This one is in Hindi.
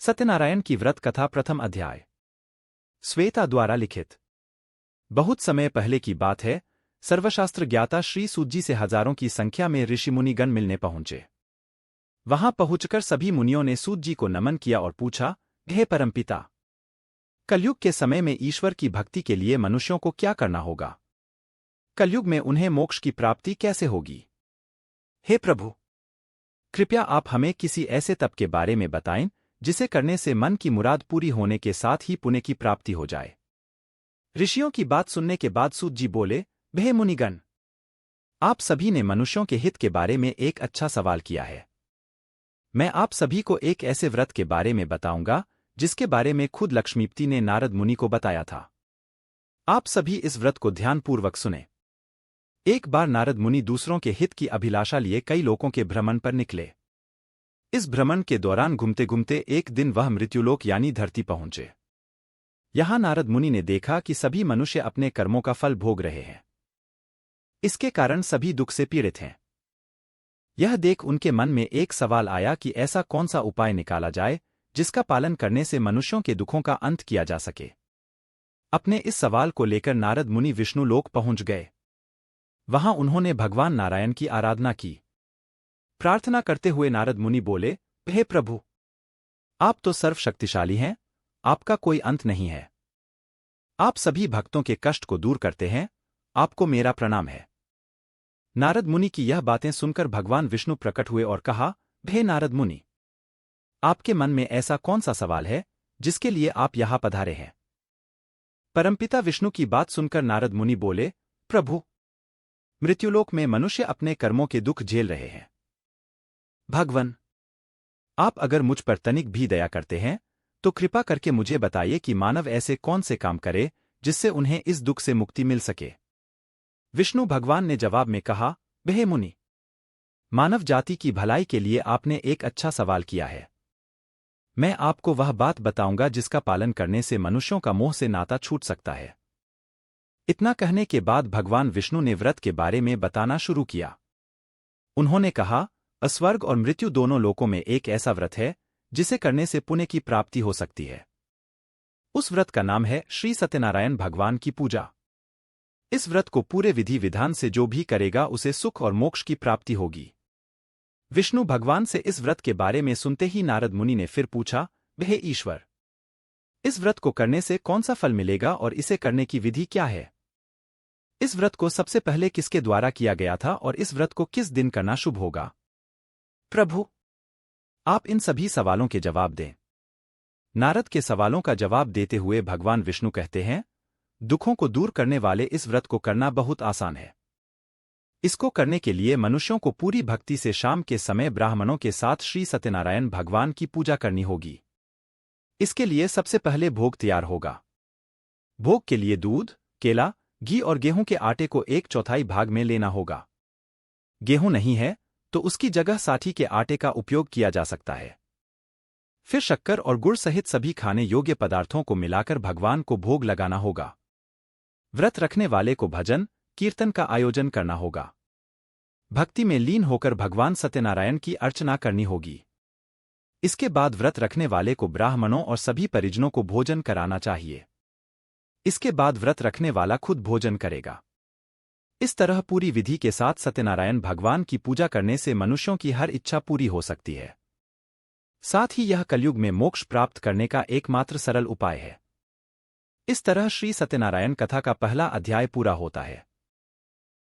सत्यनारायण की व्रत कथा प्रथम अध्याय। श्वेता द्वारा लिखित। बहुत समय पहले की बात है, सर्वशास्त्र ज्ञाता श्री सूत जी से हजारों की संख्या में ऋषि मुनिगण मिलने पहुंचे। वहां पहुंचकर सभी मुनियों ने सूत जी को नमन किया और पूछा, हे परमपिता, कलयुग के समय में ईश्वर की भक्ति के लिए मनुष्यों को क्या करना होगा? कलयुग में उन्हें मोक्ष की प्राप्ति कैसे होगी? हे प्रभु, कृपया आप हमें किसी ऐसे तप के बारे में बताएं जिसे करने से मन की मुराद पूरी होने के साथ ही पुण्य की प्राप्ति हो जाए। ऋषियों की बात सुनने के बाद सूत जी बोले, हे मुनिगण, आप सभी ने मनुष्यों के हित के बारे में एक अच्छा सवाल किया है। मैं आप सभी को एक ऐसे व्रत के बारे में बताऊंगा जिसके बारे में खुद लक्ष्मीपति ने नारद मुनि को बताया था। आप सभी इस व्रत को ध्यानपूर्वक सुने। एक बार नारद मुनि दूसरों के हित की अभिलाषा लिए कई लोकों के भ्रमण पर निकले। इस भ्रमण के दौरान घूमते घूमते एक दिन वह मृत्युलोक यानी धरती पहुंचे। यहां नारद मुनि ने देखा कि सभी मनुष्य अपने कर्मों का फल भोग रहे हैं। इसके कारण सभी दुख से पीड़ित हैं। यह देख उनके मन में एक सवाल आया कि ऐसा कौन सा उपाय निकाला जाए जिसका पालन करने से मनुष्यों के दुखों का अंत किया जा सके। अपने इस सवाल को लेकर नारद मुनि विष्णु लोक पहुंच गए। वहां उन्होंने भगवान नारायण की आराधना की। प्रार्थना करते हुए नारद मुनि बोले, हे प्रभु, आप तो सर्वशक्तिशाली हैं, आपका कोई अंत नहीं है। आप सभी भक्तों के कष्ट को दूर करते हैं, आपको मेरा प्रणाम है। नारद मुनि की यह बातें सुनकर भगवान विष्णु प्रकट हुए और कहा, हे नारद मुनि, आपके मन में ऐसा कौन सा सवाल है जिसके लिए आप यहां पधारे हैं? परमपिता विष्णु की बात सुनकर नारद मुनि बोले, प्रभु, मृत्युलोक में मनुष्य अपने कर्मों के दुख झेल रहे हैं। भगवन, आप अगर मुझ पर तनिक भी दया करते हैं तो कृपा करके मुझे बताइए कि मानव ऐसे कौन से काम करे जिससे उन्हें इस दुख से मुक्ति मिल सके। विष्णु भगवान ने जवाब में कहा, हे मुनि, मानव जाति की भलाई के लिए आपने एक अच्छा सवाल किया है। मैं आपको वह बात बताऊंगा जिसका पालन करने से मनुष्यों का मोह से नाता छूट सकता है। इतना कहने के बाद भगवान विष्णु ने व्रत के बारे में बताना शुरू किया। उन्होंने कहा, स्वर्ग और मृत्यु दोनों लोकों में एक ऐसा व्रत है जिसे करने से पुण्य की प्राप्ति हो सकती है। उस व्रत का नाम है श्री सत्यनारायण भगवान की पूजा। इस व्रत को पूरे विधि विधान से जो भी करेगा उसे सुख और मोक्ष की प्राप्ति होगी। विष्णु भगवान से इस व्रत के बारे में सुनते ही नारद मुनि ने फिर पूछा, हे ईश्वर, इस व्रत को करने से कौन सा फल मिलेगा और इसे करने की विधि क्या है? इस व्रत को सबसे पहले किसके द्वारा किया गया था और इस व्रत को किस दिन करना शुभ होगा? प्रभु, आप इन सभी सवालों के जवाब दें। नारद के सवालों का जवाब देते हुए भगवान विष्णु कहते हैं, दुखों को दूर करने वाले इस व्रत को करना बहुत आसान है। इसको करने के लिए मनुष्यों को पूरी भक्ति से शाम के समय ब्राह्मणों के साथ श्री सत्यनारायण भगवान की पूजा करनी होगी। इसके लिए सबसे पहले भोग तैयार होगा। भोग के लिए दूध, केला, घी और गेहूं के आटे को 1/4 भाग में लेना होगा। गेहूं नहीं है तो उसकी जगह साठी के आटे का उपयोग किया जा सकता है। फिर शक्कर और गुड़ सहित सभी खाने योग्य पदार्थों को मिलाकर भगवान को भोग लगाना होगा। व्रत रखने वाले को भजन, कीर्तन का आयोजन करना होगा। भक्ति में लीन होकर भगवान सत्यनारायण की अर्चना करनी होगी। इसके बाद व्रत रखने वाले को ब्राह्मणों और सभी परिजनों को भोजन कराना चाहिए। इसके बाद व्रत रखने वाला खुद भोजन करेगा। इस तरह पूरी विधि के साथ सत्यनारायण भगवान की पूजा करने से मनुष्यों की हर इच्छा पूरी हो सकती है। साथ ही यह कलयुग में मोक्ष प्राप्त करने का एकमात्र सरल उपाय है। इस तरह श्री सत्यनारायण कथा का पहला अध्याय पूरा होता है।